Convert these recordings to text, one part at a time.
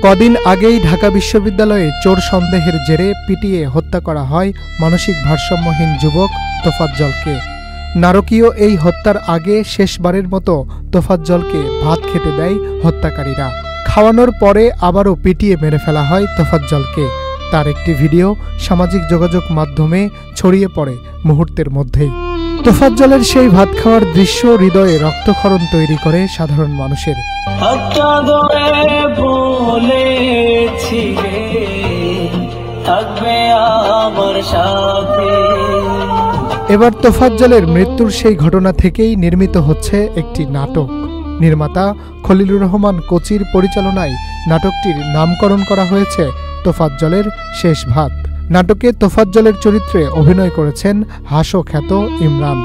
কদিন আগেই ঢাকা বিশ্ববিদ্যালয়ে চোর সন্দেহের জেরে পিটিয়ে হত্যা করা হয় মানসিক ভারসাম্যহীন যুবক তোফাজ্জলকে। নারকীয় এই হত্যার আগে শেষবারের মতো তোফাজ্জলকে ভাত খেতে দেয় হত্যাকারীরা। খাওয়ানোর পরে আবারও পিটিয়ে মেরে ফেলা হয় তোফাজ্জলকে। তার একটি ভিডিও সামাজিক যোগাযোগ মাধ্যমে ছড়িয়ে পড়ে মুহূর্তের মধ্যেই। তোফাজ্জলের সেই ভাত খাওয়ার দৃশ্য হৃদয়ে রক্তক্ষরণ তৈরি করে সাধারণ মানুষের। এবার তোফাজ্জলের মৃত্যুর সেই ঘটনা থেকেই নির্মিত হচ্ছে একটি নাটক। নির্মাতা খলিলুর রহমান কোচির পরিচালনায় নাটকটির নামকরণ করা হয়েছে তোফাজ্জলের শেষ ভাত। নাটকে তোফাজ্জলের চরিত্রে অভিনয় করেছেন হাসো খ্যাত ইমরান।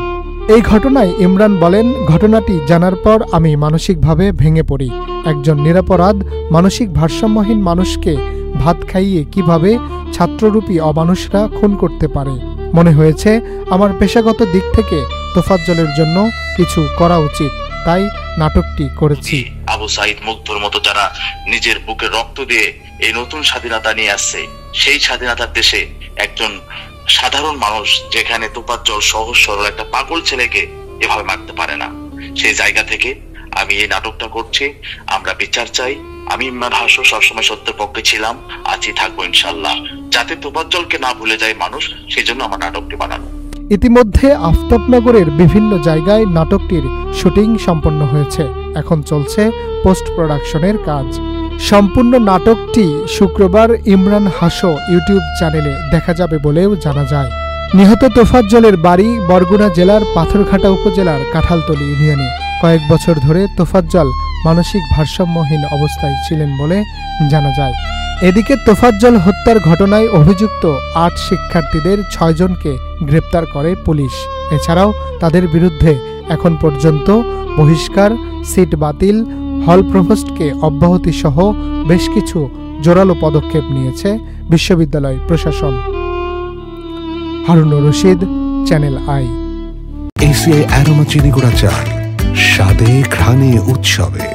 এই ঘটনায় ইমরান বলেন, ঘটনাটি জানার পর আমি মানসিকভাবে ভেঙে পড়ি। একজন নিরপরাধ মানসিক ভারসাম্যহীন মানুষকে ভাত খাইয়ে কিভাবে ছাত্ররূপী অমানুষরা খুন করতে পারে। মনে হয়েছে আমার পেশাগত দিক থেকে তোফাজ্জলের জন্য কিছু করা উচিত, তাই নাটকটি করেছি। আবু সাইদ মুগ্ধর মতো যারা নিজের বুকে রক্ত দিয়ে এই নতুন স্বাধীনতা নিয়ে আসছে, সেই স্বাধীনতার দেশে একজন সাধারণ মানুষ যেখানে তোফাজ্জল সহজ সরল একটা পাগল ছেলেকে এভাবে মারতে পারে না, সেই জায়গা থেকে আমি এই নাটকটা করছি। আমরা বিচার চাই। আমি ইমরান হাসো সবসময় সত্যের পক্ষে ছিলাম, আছি, থাকবো ইনশাল্লাহ। যাতে তোফাজ্জলকে না ভুলে যায় মানুষ, সেই জন্য আমার নাটকটি বানানো। ইতিমধ্যে আফতাবনগরের বিভিন্ন জায়গায় নাটকটির শুটিং সম্পন্ন হয়েছে। এখন চলছে পোস্ট প্রোডাকশনের কাজ। সম্পূর্ণ নাটকটি শুক্রবার ইমরান হাসো ইউটিউব চ্যানেলে দেখা যাবে বলেও জানা যায়। নিহত তোফাজ্জলের বাড়ি বরগুনা জেলার পাথরঘাটা উপজেলার কাঁঠালতলী ইউনিয়নে। কয়েক বছর ধরে তোফাজ্জল মানসিক ভারসাম্যহীন অবস্থায় ছিলেন বলে জানা যায়। এদিকে তোফাজ্জল হত্যার ঘটনায় অভিযুক্ত ৮ শিক্ষার্থীদের ৬ জনকে গ্রেপ্তার করে পুলিশ। এছাড়াও তাদের বিরুদ্ধে এখন পর্যন্ত বহিষ্কার, সিট বাতিল, হল প্রভোস্টকে অব্যাহতি সহ বেশ কিছু জোরালো পদক্ষেপ নিয়েছে বিশ্ববিদ্যালয় প্রশাসন। Harunur Rashid, channel I. ACI aroma চিনি গুঁড়া চা, স্বাদে ঘ্রাণে উৎসবে।